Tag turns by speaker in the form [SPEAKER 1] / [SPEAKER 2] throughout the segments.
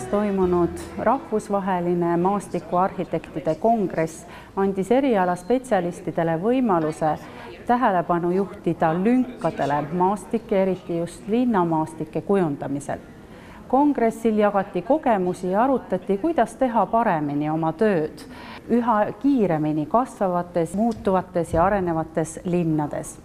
[SPEAKER 1] Tallinnas toimunud rahvusvaheline maastikuarhitektide kongress andis eriala spetsialistidele võimaluse tähelepanu juhtida lünkadele maastike, eriti just linnamaastike kujundamisel. Kongressil jagati kogemusi ja arutati, kuidas teha paremini oma tööd üha kiiremini kasvavates, muutuvates ja arenevates linnades.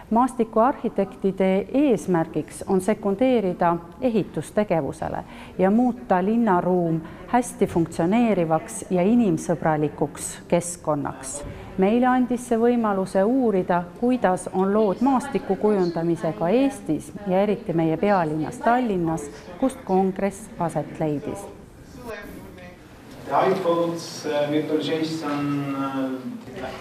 [SPEAKER 1] Maastikuarhitektide eesmärgiks on sekundeerida ehitustegevusele ja muuta linnaruum hästi funktsioneerivaks ja inimsõbralikuks keskkonnaks. Meile andis see võimaluse uurida, kuidas on lood maastiku kujundamisega Eestis ja eriti meie pealinnas Tallinnas, kust kongress aset leidis.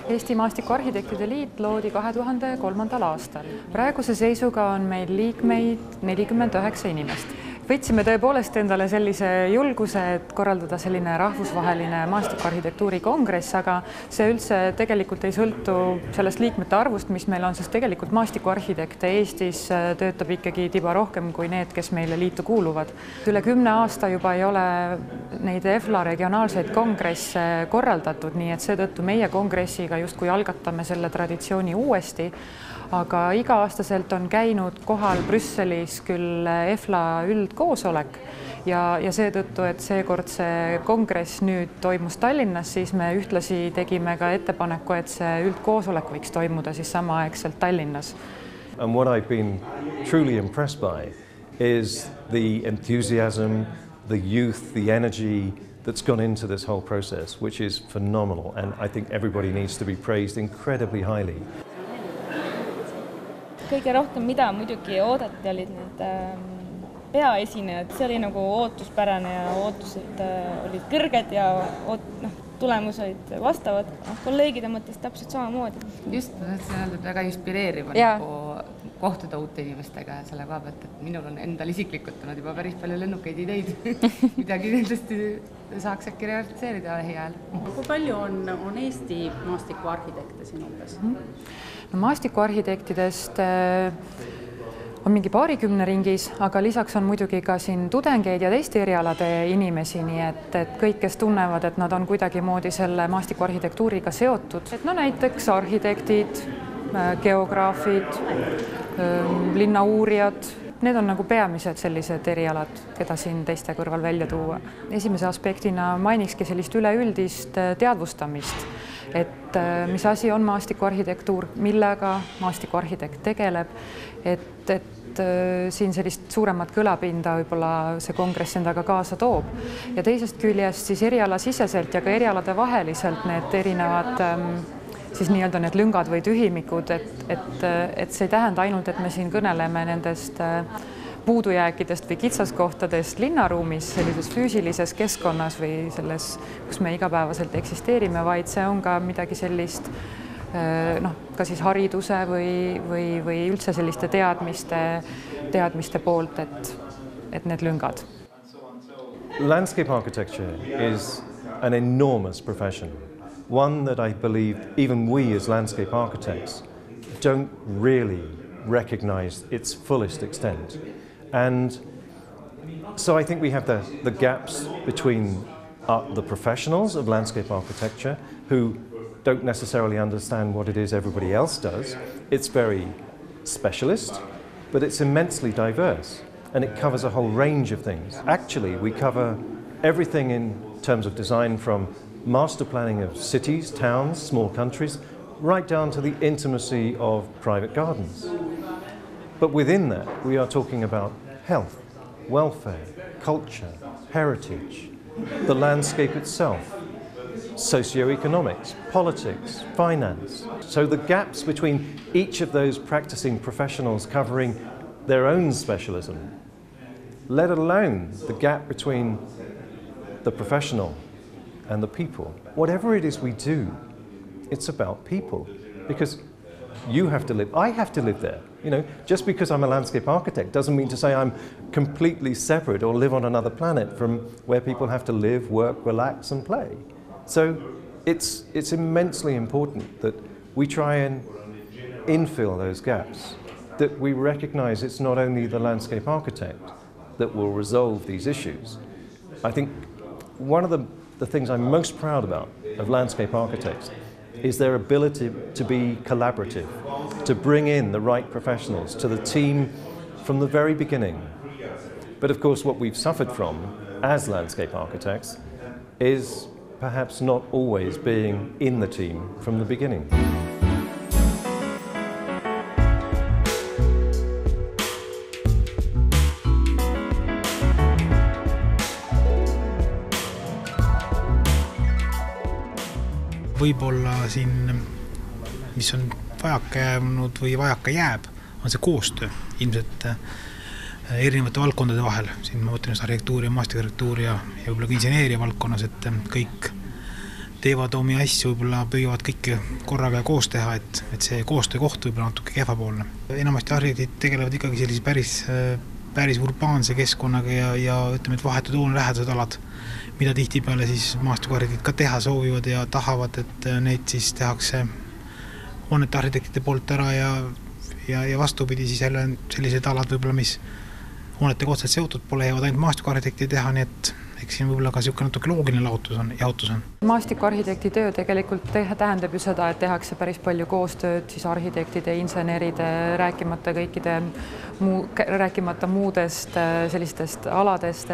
[SPEAKER 2] Eesti Maastikuarhitektide Liit loodi 2003. aastal. Praeguse seisuga on meil liikmeid 49 inimest. Võtsime tõepoolest endale sellise julguse, et korraldada selline rahvusvaheline maastikuarhitektuuri kongress, aga see üldse tegelikult ei sõltu sellest liikmete arvust, mis meil on, sest tegelikult maastikuarhitekte Eestis töötab ikkagi tiba rohkem kui need, kes meile liitu kuuluvad. Üle 10 aasta juba ei ole neid EFLA regionaalseid kongresse korraldatud, nii et seetõttu meie kongressiga justkui algatame selle traditsiooni uuesti, aga iga-aastaselt on käinud kohal Brüsselis küll EFLA üldkoosolek ja seetõttu, et seekord see kongress nüüd toimus Tallinnas, siis me ühtlasi tegime ka ettepaneku, et see üldkoosolek võiks toimuda siis samaaegselt Tallinnas.
[SPEAKER 3] And what I've been truly impressed by is the enthusiasm, the youth, the energy that's gone into this whole process, which is phenomenal, and I think everybody needs to be praised incredibly highly.
[SPEAKER 4] Kõige rohkem, mida muidugi oodati, olid need peaesinejad. See oli nagu ootuspärane ja ootused olid kõrged ja tulemus olid vastavad. Kolleegide mõttes täpselt samamoodi.
[SPEAKER 5] Just, see on väga inspireeriv kohtuda uute inimestega selle koha pealt, et minul on endal isiklikult olnud juba päris palju lennukeid ideid. Midagi nendesti saaks äkki realiseerida lähiajal.
[SPEAKER 1] Kui palju on Eesti maastikuarhitekte siin umbes?
[SPEAKER 2] Maastikuarhitektidest on mingi paarikümne ringis, aga lisaks on muidugi ka siin tudengeid ja teiste erialade inimesi, nii et kõik, kes tunnevad, et nad on kuidagimoodi selle maastikuarhitektuuriga seotud. Näiteks arhitektid, geograafid, linnauurijad, need on nagu peamised sellised erialad, keda siin teiste kõrval välja tuua. Esimese aspektina mainikski sellist üleüldist teadvustamist, et mis asi on maastikuarhitektuur, millega maastikuarhitekt tegeleb, et siin sellist suuremat kõlapinda võib-olla see kongress endaga kaasa toob. Ja teisest küljest siis erialasiseselt ja ka erialade vaheliselt need erinevad siis nii-öelda need lüngad või tühimikud, et see ei tähenda ainult, et me siin kõneleme nendest puudujääkidest või kitsaskohtadest linnaruumis, sellises füüsilises keskkonnas või selles, kus me igapäevaselt eksisteerime, vaid see on ka midagi sellist, ka siis hariduse või üldse selliste teadmiste poolt, et need lüngad.
[SPEAKER 3] Landscape architecture is an enormous profession. One that I believe even we as landscape architects don't really recognize its fullest extent. And so I think we have the gaps between the professionals of landscape architecture who don't necessarily understand what it is everybody else does. It's very specialist, but it's immensely diverse, and it covers a whole range of things. Actually, we cover everything in terms of design, from master planning of cities, towns, small countries, right down to the intimacy of private gardens. But within that, we are talking about health, welfare, culture, heritage, the landscape itself, socioeconomics, politics, finance. So the gaps between each of those practicing professionals covering their own specialism, let alone the gap between the professional and the people. Whatever it is we do, it's about people, because you have to live, I have to live there. You know, just because I'm a landscape architect doesn't mean to say I'm completely separate or live on another planet from where people have to live, work, relax and play. So it's immensely important that we try and infill those gaps, that we recognize it's not only the landscape architect that will resolve these issues, I think one of the things I'm most proud about of landscape architects is their ability to be collaborative, to bring in the right professionals to the team from the very beginning. But of course what we've suffered from as landscape architects is perhaps not always being in the team from the beginning.
[SPEAKER 6] Võib-olla siin, mis on vajaka jäänud või vajaka jääb, on see koostöö ilmselt erinevate valdkondade vahel. Siin ma mõtlen arhitektuuri ja maastikuarhitektuuri ja võib-olla ka inseneeria valdkonnas, et kõik teevad omi asju, võib-olla püüavad kõike korraga koos teha, et see koostöö koht võib-olla natuke kehvapoolne. Enamasti arhitektid tegelevad ikkagi sellise päris urbaanse keskkonnaga ja ütleme, et vahetud hoone lähedased alad, mida tihtipeale siis maastikuarhitektid ka teha soovivad ja tahavad, et neid siis tehakse hoonete arhitektide poolt ära ja vastupidi siis jälle sellised alad võib-olla, mis hoonetega otseselt seotud pole, jäävad ainult maastikuarhitekti teha, nii et eks siin võib-olla ka niisugune natuke loogiline jaotus on.
[SPEAKER 2] Maastikuarhitekti töö tegelikult tähendab ju seda, et tehakse päris palju koostööd siis arhitektide, inseneride, rääkimata muudest sellistest aladest,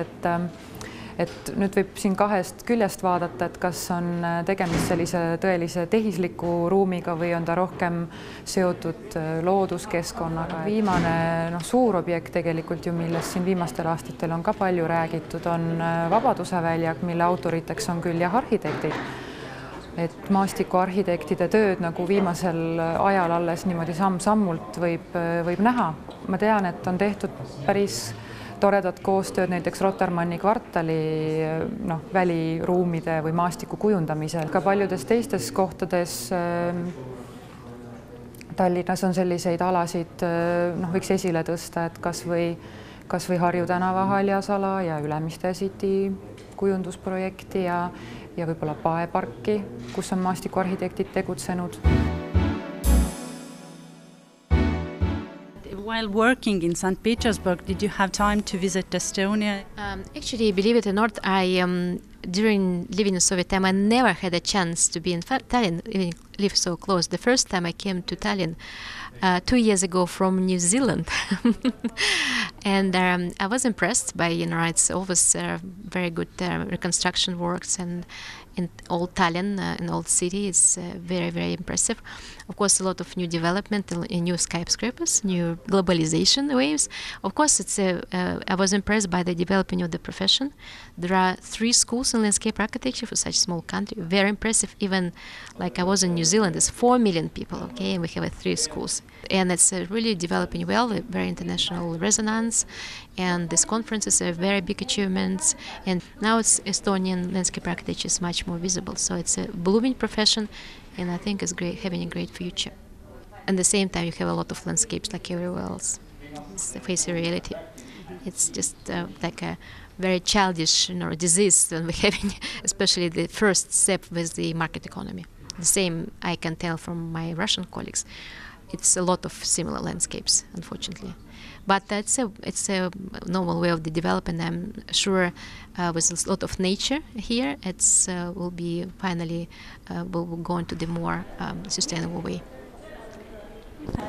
[SPEAKER 2] et nüüd võib siin kahest küljest vaadata, et kas on tegemist sellise tõelise tehisliku ruumiga või on ta rohkem seotud looduskeskkonnaga. Viimane suur objekt tegelikult ju, millest siin viimastel aastatel on ka palju räägitud, on Vabaduse väljak, mille autoriteks on küll jah arhitektid. Et maastikuarhitektide tööd nagu viimasel ajal alles niimoodi samm-sammult võib näha. Ma tean, et on tehtud päris toredad koostööd näiteks Rotermanni kvartali väliruumide või maastiku kujundamisel. Ka paljudes teistes kohtades Tallinnas on selliseid alasid, võiks esile tõsta, et kas või Harju tänava haljasala ja Ülemiste City kujundusprojekti ja võib-olla Paeparki, kus on maastikuarhitektid tegutsenud.
[SPEAKER 7] While working in St. Petersburg, did you have time to visit Estonia?
[SPEAKER 8] Actually, believe it or not, during living in Soviet time, I never had a chance to be in Tallinn, even live so close. The first time I came to Tallinn 2 years ago from New Zealand. And I was impressed by, it's always very good reconstruction works, and in old Tallinn, in old city, is very, very impressive. Of course, a lot of new development, new skyscrapers, new globalization waves. Of course, I was impressed by the developing of the profession. There are 3 schools in landscape architecture for such a small country. Very impressive. Even like I was in New Zealand, there's 4 million people, okay, and we have 3 schools. And it's really developing well, a very international resonance. And these conferences are very big achievements. And now Estonian landscape architecture is much more visible. So it's a blooming profession, and I think it's great, having a great future. At the same time, you have a lot of landscapes like everywhere else. It's the face of reality. It's just like a very childish disease that we're having, especially the first step with the market economy. The same I can tell from my Russian colleagues. It's a lot of similar landscapes, unfortunately. But it's a normal way of the development. I'm sure with a lot of nature here, will be finally will go into the more sustainable way.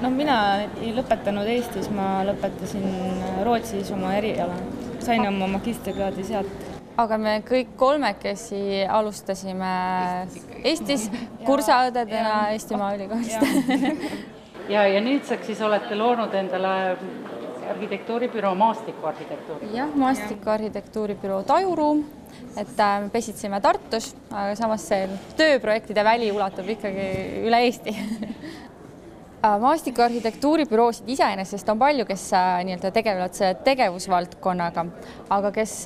[SPEAKER 4] No, mina ei lõpetanud Eestis, ma lõpetasin Rootsis oma eriala. Sain oma magistrikraadi sealt.
[SPEAKER 9] Aga me kõik kolmekesi alustasime Eestis kursaõdedena Eestimaa ülikoolist.
[SPEAKER 7] Ja nüüdseks siis olete loonud endale arhitektuuribüroo Maastikuarhitektuuri.
[SPEAKER 9] Jah, Maastikuarhitektuuribüroo Tajuruum, et me pesitsime Tartus, aga samas see tööprojektide väli ulatub ikkagi üle Eesti. Maastikuarhitektuuribüroosid iseenesest on palju, kes tegelevad tegevusvaldkonnaga, aga kes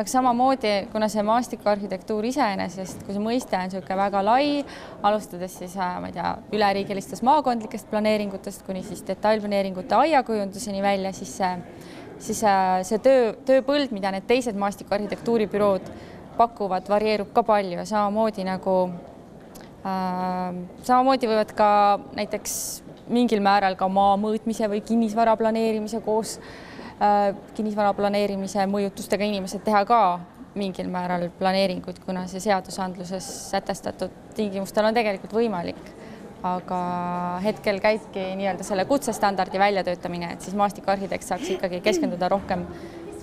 [SPEAKER 9] samamoodi, kuna see maastikuarhitektuur iseenesest, kui see mõiste on väga lai, alustades siis üleriigilistest maakondlikest planeeringutest kuni siis detailplaneeringute aiakujunduseni välja, siis see tööpõld, mida need teised maastikuarhitektuuribürood pakuvad, varieerub ka palju ja samamoodi võivad ka näiteks mingil määral ka maa mõõtmise või kinnisvara planeerimise koos kinnisvara planeerimise mõjutustega inimesed teha ka mingil määral planeeringuid, kuna see seadusandluses sätestatud tingimustel on tegelikult võimalik. Aga hetkel käibki nii-öelda selle kutsestandardi väljatöötamine, et siis maastikuarhitekt saaks ikkagi keskenduda rohkem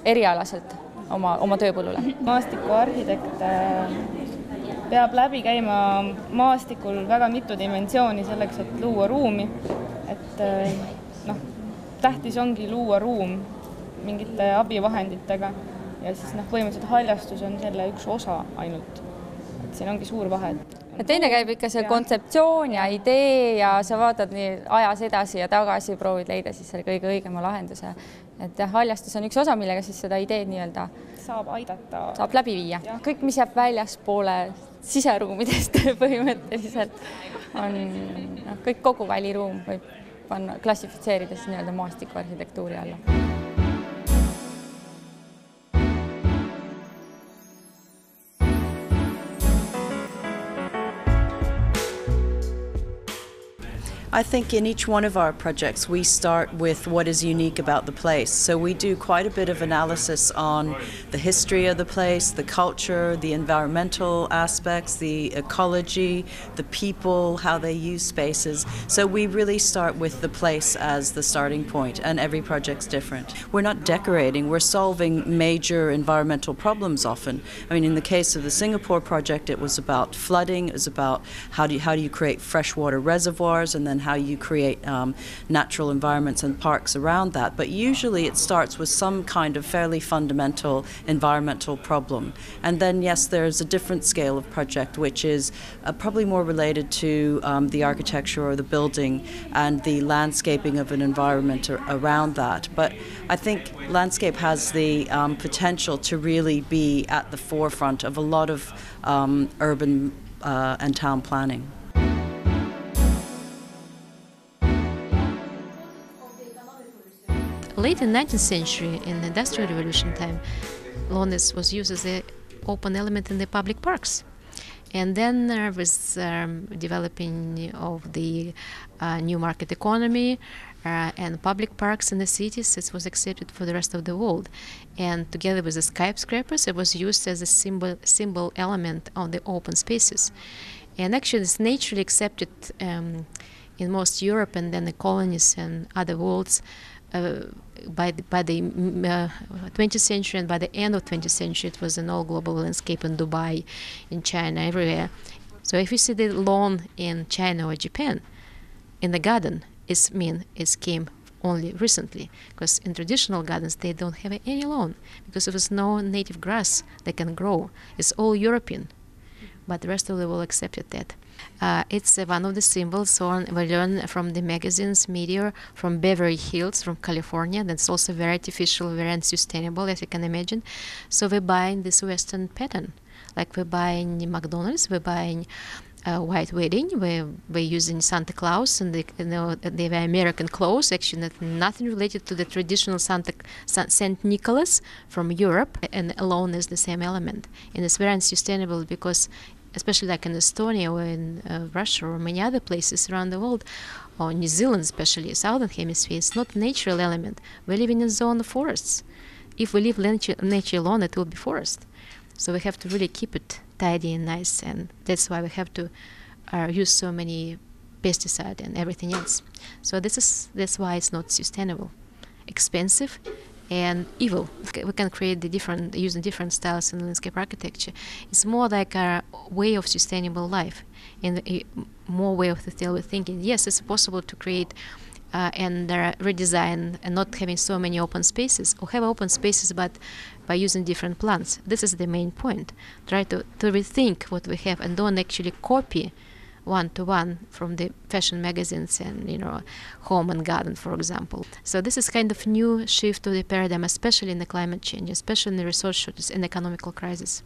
[SPEAKER 9] erialaselt oma tööpõllule.
[SPEAKER 4] Maastikuarhitekt peab läbi käima maastikul väga mitu dimensiooni selleks, et luua ruumi. Et tähtis ongi luua ruum mingite abivahenditega ja siis põhimõtteliselt haljastus on selle üks osa ainult. Et siin ongi suur vahe.
[SPEAKER 9] Teine käib ikka see kontseptsioon ja idee ja sa vaatad nii ajas edasi ja tagasi, proovid leida siis selle kõige õigema lahenduse. Et haljastus on üks osa, millega siis seda ideed nii-öelda
[SPEAKER 4] saab aidata.
[SPEAKER 9] Saab läbi viia. Kõik, mis jääb väljaspoole siseruumidest põhimõtteliselt on kõik kogu väliruum võib klassifitseerida siis nii-öelda maastikuarhitektuuri alla.
[SPEAKER 10] I think in each one of our projects we start with what is unique about the place. So we do quite a bit of analysis on the history of the place, the culture, the environmental aspects, the ecology, the people, how they use spaces. So we really start with the place as the starting point, and every project's different. We're not decorating, we're solving major environmental problems often. I mean, in the case of the Singapore project, it was about flooding, it was about how do you create freshwater reservoirs, and then how you create natural environments and parks around that. But usually it starts with some kind of fairly fundamental environmental problem. And then, yes, there's a different scale of project, which is probably more related to the architecture or the building and the landscaping of an environment around that. But I think landscape has the potential to really be at the forefront of a lot of urban and town planning.
[SPEAKER 8] Late in the 19th century, in the Industrial Revolution time, lawns was used as an open element in the public parks. And then there was developing of the new market economy and public parks in the cities. It was accepted for the rest of the world. And together with the skyscrapers, it was used as a symbol element of the open spaces. And actually it's naturally accepted in most Europe and then the colonies and other worlds by the 20th century, and by the end of 20th century it was an all global landscape in Dubai, in China, everywhere. So if you see the lawn in China or Japan, in the garden, it came only recently, because in traditional gardens they don't have any lawn, because there is no native grass that can grow. It's all European, but the rest of the world accepted that. It's one of the symbols we learn from the magazines, media, from Beverly Hills, from California. That's also very artificial, very unsustainable, as you can imagine. So we're buying this Western pattern. Like we're buying McDonald's, we're buying white wedding, we're using Santa Claus and the American clothes, actually nothing related to the traditional Saint Nicholas from Europe, and alone is the same element. And it's very unsustainable because especially like in Estonia or in Russia or many other places around the world, or New Zealand especially, Southern Hemisphere, it's not a natural element. We're living in zone of forests. If we leave nature alone, it will be forest. So we have to really keep it tidy and nice, and that's why we have to use so many pesticide and everything else. So that's why it's not sustainable, expensive, and evil. We can create using different styles in landscape architecture. It's more like a way of sustainable life, and more way of thinking. Yes, it's possible to create and redesign and not having so many open spaces, or have open spaces but by using different plants. This is the main point. Try to rethink what we have and don't actually copy one-to-one from the fashion magazines and home and garden, for example. So this is kind of new shift to the paradigm, especially in the climate change, especially in the resource shortage and economical crisis.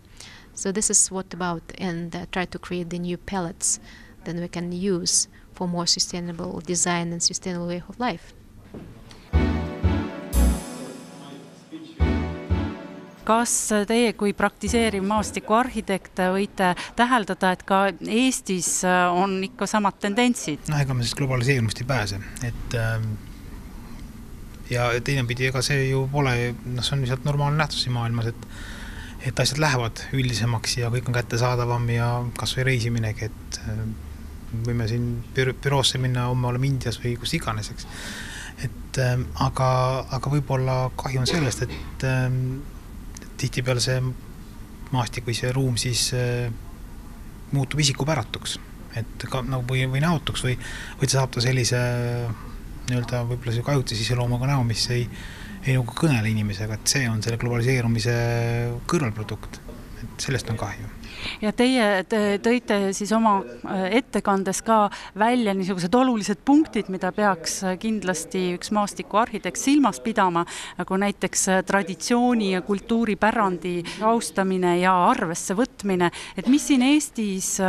[SPEAKER 8] So this is what about, and try to create the new palettes that we can use for more sustainable design and sustainable way of life.
[SPEAKER 7] Kas teie kui praktiseeriv maastikuarhitekt võite täheldada, et ka Eestis on ikka samad tendentsid?
[SPEAKER 6] Ega me siis globaliseerumist ei pääse. Ja teinepidi, ega see ju pole, see on lihtsalt normaalne nähtus siin maailmas, et asjad lähevad üldisemaks ja kõik on kättesaadavam ja kas või reisiminegi, et võime siin büroosse minna, homme oleme Indias või kus iganes, eks. Et aga võib-olla kahju on sellest, et tihtipeale see maastik või see ruum siis muutub isikupäratuks, et ka, nagu või näotuks või ta saab ta sellise nii-öelda võib-olla see kajutise iseloomuga näo, mis ei nagu kõnele inimesega, et see on selle globaliseerumise kõrvalprodukt, et sellest on kahju.
[SPEAKER 7] Ja teie tõite siis oma ettekandes ka välja niisugused olulised punktid, mida peaks kindlasti üks maastikuarhitekt silmas pidama, nagu näiteks traditsiooni ja kultuuripärandi austamine ja arvesse võtmine. Et mis siin Eestis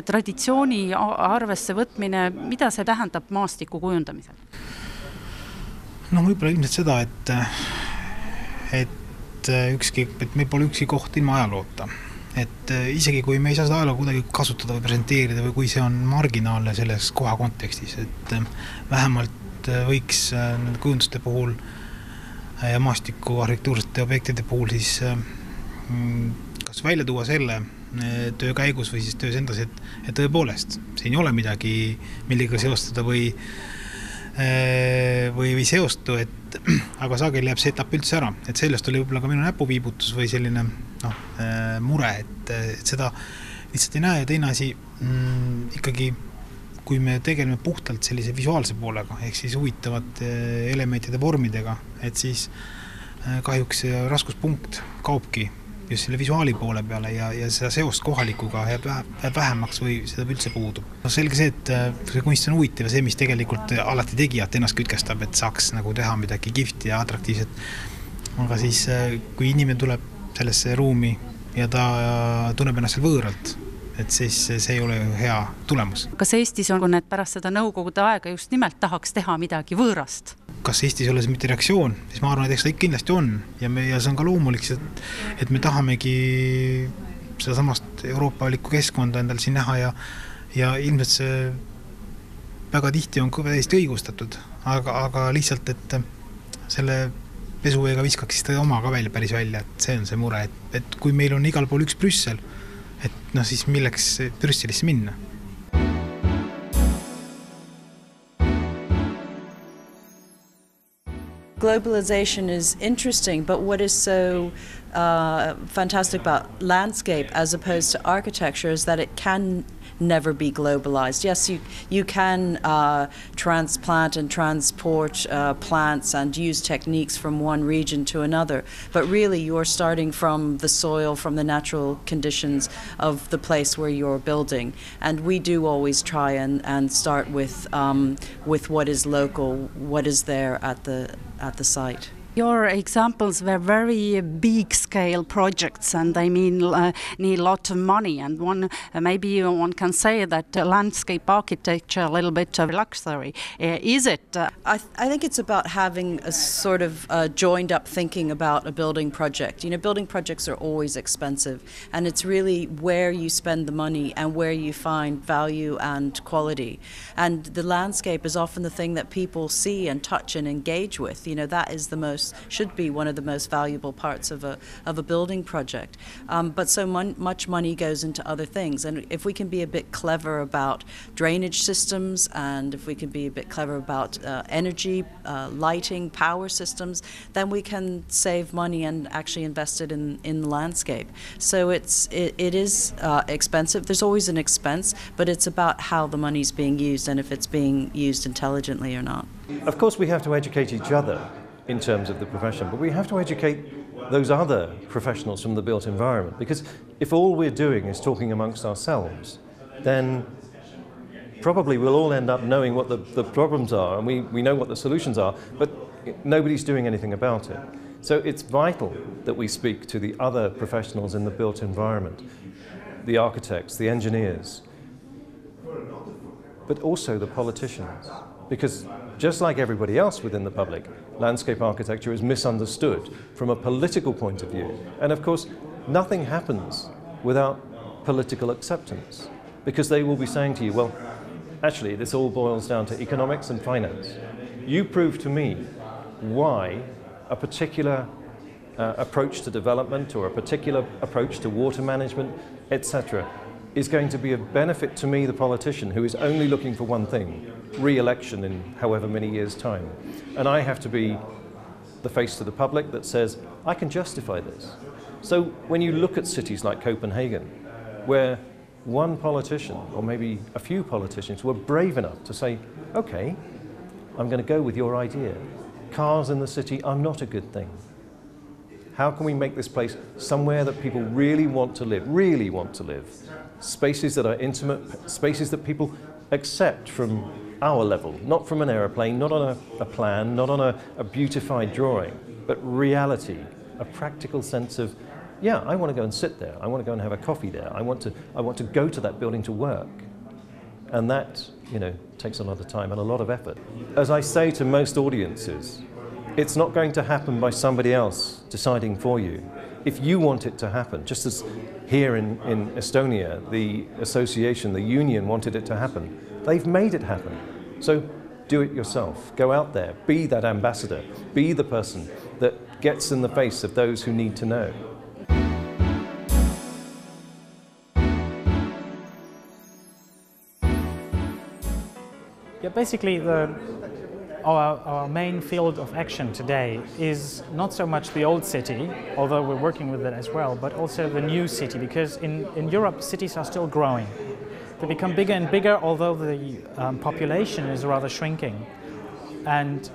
[SPEAKER 7] traditsiooni arvesse võtmine, mida see tähendab maastiku kujundamisel?
[SPEAKER 6] No võib-olla ilmselt seda, et meil pole ükski koht ilma ajaloota. Et isegi kui me ei saa seda ajalugu kuidagi kasutada või presenteerida või kui see on marginaalne selles koha kontekstis, et vähemalt võiks kujunduste puhul ja maastiku arhitektuursete objektide puhul siis kas välja tuua selle töö käigus või siis töös endas, et tõepoolest siin ei ole midagi, millega seostada või seostu, aga sageli jääb see etapp üldse ära, et sellest oli võib-olla ka minu näpuviibutus või selline mure, et seda lihtsalt ei näe ja teine asi ikkagi, kui me tegeleme puhtalt sellise visuaalse poolega, ehk siis huvitavate elementide vormidega, et siis kahjuks see raskuspunkt kaobki just selle visuaali poole peale ja seda seost kohalikuga jääb vähemaks või seda üldse puudub. No selge see, et see kunst on huvitav ja see, mis tegelikult alati tegijat ennast kütkestab, et saaks nagu teha midagi kihvti ja atraktiivset. Aga siis, kui inimene tuleb sellesse ruumi ja ta tunneb ennast seal võõralt, et siis see ei ole hea tulemus.
[SPEAKER 7] Kas Eestis on, et pärast seda nõukogude aega just nimelt tahaks teha midagi võõrast?
[SPEAKER 6] Kas Eestis ei ole see mitte reaktsioon, siis ma arvan, et eks ta kindlasti on ja see on ka loomulik, et me tahamegi seda samast euroopalikku keskkonda endal siin näha ja ilmselt see väga tihti on täiesti õigustatud, aga lihtsalt, et selle pesuveega viskaks siis ta oma ka päris välja, et see on see mure, et kui meil on igal pool üks Brüssel, et siis milleks Brüsselisse minna?
[SPEAKER 10] Globalization is interesting, but what is so fantastic about landscape as opposed to architecture is that it can never be globalized. Yes, you can transplant and transport plants and use techniques from one region to another, but really you're starting from the soil, from the natural conditions of the place where you're building. And we do always try and start with what is local, what is there at the site.
[SPEAKER 7] Your examples were very big-scale projects, and I mean need a lot of money. And maybe one can say that landscape architecture a little bit of luxury. Is it?
[SPEAKER 10] I think it's about having a sort of joined-up thinking about a building project. You know, building projects are always expensive, and it's really where you spend the money and where you find value and quality. And the landscape is often the thing that people see and touch and engage with. You know, that is should be one of the most valuable parts of a building project. But so much money goes into other things, and if we can be a bit clever about drainage systems, and if we can be a bit clever about energy, lighting, power systems, then we can save money and actually invest it in the landscape. So it is expensive. There's always an expense, but it's about how the money's being used and if it's being used intelligently or not.
[SPEAKER 3] Of course, we have to educate each other in terms of the profession, but we have to educate those other professionals from the built environment, because if all we're doing is talking amongst ourselves, then probably we'll all end up knowing what the problems are, and we know what the solutions are, but nobody's doing anything about it. So it's vital that we speak to the other professionals in the built environment, the architects, the engineers, but also the politicians, because just like everybody else within the public, landscape architecture is misunderstood from a political point of view. And of course, nothing happens without political acceptance, because they will be saying to you, well, actually, this all boils down to economics and finance. You prove to me why a particular approach to development or a particular approach to water management, etc., is going to be of benefit to me, the politician, who is only looking for one thing, re-election in however many years' time. And I have to be the face to the public that says, I can justify this. So when you look at cities like Copenhagen, where one politician, or maybe a few politicians, were brave enough to say, okay, I'm going to go with your idea. Cars in the city are not a good thing. How can we make this place somewhere that people really want to live, Spaces that are intimate, spaces that people accept from our level, not from an aeroplane, not on a plan, not on a beautified drawing, but reality, a practical sense of, yeah, I want to go and sit there, I want to go and have a coffee there, I want to go to that building to work. And that, you know, takes a lot of time and a lot of effort. As I say to most audiences, it's not going to happen by somebody else deciding for you. If you want it to happen, just as here in Estonia, the association, the union wanted it to happen, they've made it happen. So do it yourself. Go out there, be that ambassador, be the person that gets in the face of those who need to know.
[SPEAKER 11] Yeah, basically our main field of action today is not so much the old city, although we're working with it as well, but also the new city, because in Europe cities are still growing. They become bigger and bigger, although the population is rather shrinking. And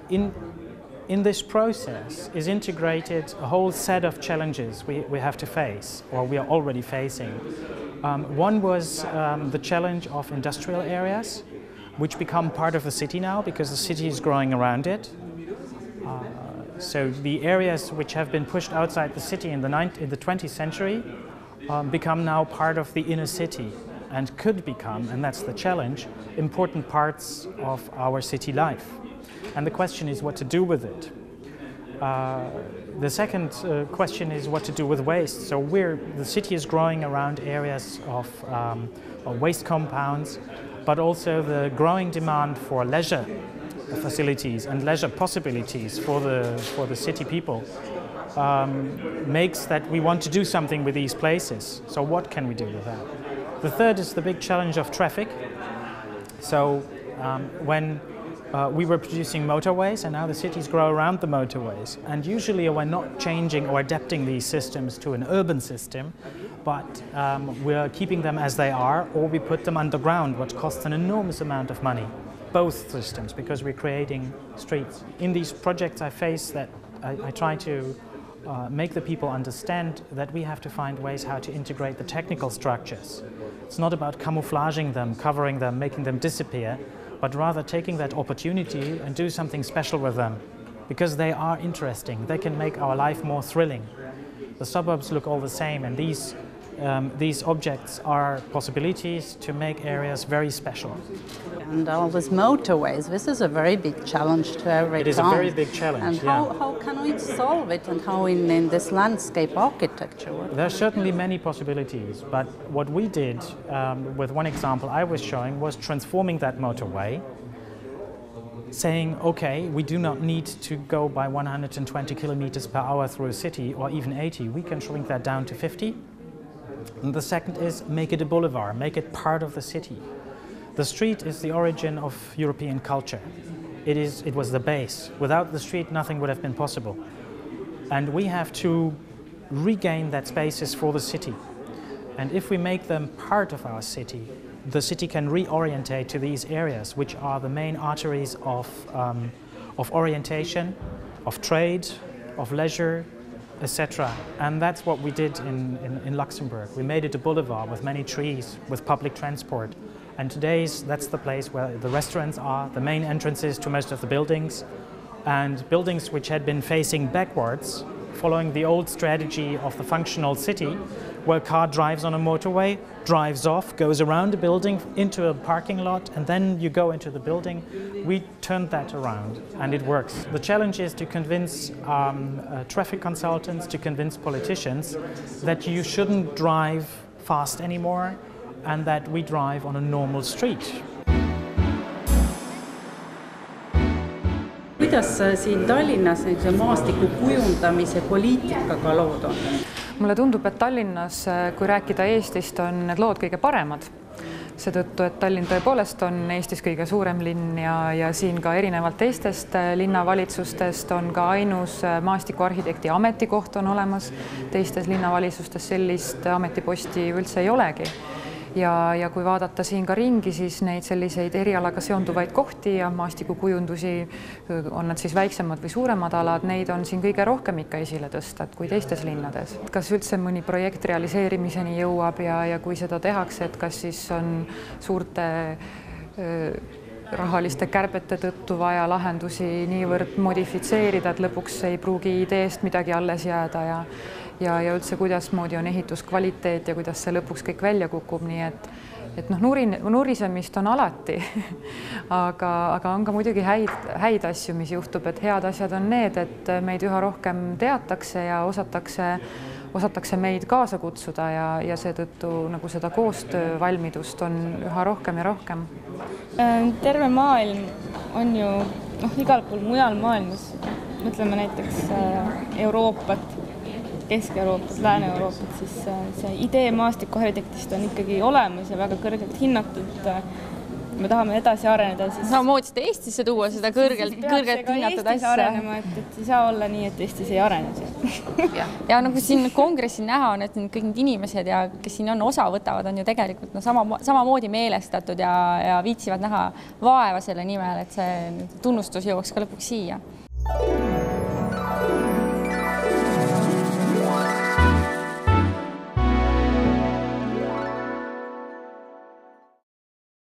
[SPEAKER 11] in this process is integrated a whole set of challenges we have to face, or we are already facing. One was the challenge of industrial areas, which become part of the city now because the city is growing around it. So the areas which have been pushed outside the city in the 20th century become now part of the inner city and could become, and that's the challenge, important parts of our city life. And the question is what to do with it. The second question is what to do with waste. So the city is growing around areas of waste compounds, but also the growing demand for leisure facilities and leisure possibilities for the city people makes that we want to do something with these places. So what can we do with that? The third is the big challenge of traffic. So when we were producing motorways, and now the cities grow around the motorways, and usually we're not changing or adapting these systems to an urban system, but we're keeping them as they are, or we put them underground, which costs an enormous amount of money. Both systems, because we're creating streets. In these projects I face that I try to make the people understand that we have to find ways how to integrate the technical structures. It's not about camouflaging them, covering them, making them disappear, but rather taking that opportunity and do something special with them, because they are interesting. They can make our life more thrilling. The suburbs look all the same, and these objects are possibilities to make areas very special.
[SPEAKER 7] And all these motorways, this is a very big challenge to every town.
[SPEAKER 11] It is a very big challenge,
[SPEAKER 7] and how can we solve it, and how in this landscape architecture?
[SPEAKER 11] There are certainly many possibilities, but what we did, with one example I was showing, was transforming that motorway, saying, okay, we do not need to go by 120 kilometers per hour through a city, or even 80. We can shrink that down to 50. And the second is make it a boulevard, make it part of the city. The street is the origin of European culture. It was the base. Without the street, nothing would have been possible. And we have to regain that spaces for the city. And if we make them part of our city, the city can reorientate to these areas, which are the main arteries of orientation, of trade, of leisure, etc. And that's what we did in Luxembourg. We made it a boulevard with many trees, with public transport. And that's the place where the restaurants are, the main entrances to most of the buildings, and buildings which had been facing backwards, following the old strategy of the functional city, where a car drives on a motorway, drives off, goes around a building into a parking lot, and then you go into the building. We turned that around, and it works. The challenge is to convince traffic consultants, to convince politicians that you shouldn't drive fast anymore, and that we drive on a normal street.
[SPEAKER 7] kuidas siin Tallinnas maastiku kujundamise poliitikaga lood on?
[SPEAKER 2] Mulle tundub, et Tallinnas, kui rääkida Eestist, on need lood kõige paremad. Seetõttu, et Tallinn tõepoolest on Eestis kõige suurem linn ja siin ka erinevalt teistest linnavalitsustest on ka ainus maastikuarhitekti ametikoht on olemas. Teistes linnavalitsustes sellist ametiposti üldse ei olegi. Ja kui vaadata siin ka ringi, siis neid selliseid erialaga seonduvaid kohti ja maastikukujundusi, on nad siis väiksemad või suuremad alad, neid on siin kõige rohkem ikka esile tõsta kui teistes linnades. Kas üldse mõni projekt realiseerimiseni jõuab ja kui seda tehakse, et kas siis on suurte rahaliste kärbete tõttu vaja lahendusi niivõrd modifitseerida, et lõpuks ei pruugi ideest midagi alles jääda ja üldse kuidasmoodi on ehituskvaliteet ja kuidas see lõpuks kõik välja kukub, nii et nurisemist on alati, aga on ka muidugi häid asju, mis juhtub, et head asjad on need, et meid üha rohkem teatakse ja osatakse meid kaasa kutsuda ja seetõttu nagu seda koostöövalmidust on üha rohkem ja rohkem.
[SPEAKER 4] Terve maailm on ju igal pool mujal maailmas, mõtleme näiteks Euroopat, Kesk-Euroopat, Lääne-Euroopat, siis see idee maastikuarhitektist on ikkagi olemas ja väga kõrgelt hinnatud. Me tahame edasi areneda.
[SPEAKER 9] Samamoodi seda Eestisse tuua, seda kõrgelt hinnatud asja.
[SPEAKER 4] Arenema, et ei saa olla nii, et Eestis ei arene.
[SPEAKER 9] Ja nagu siin kongressil näha on, et kõik need inimesed, kes siin on osa võtavad, on ju tegelikult samamoodi meelestatud ja viitsivad näha vaeva selle nimel, et see tunnustus jõuaks ka lõpuks siia.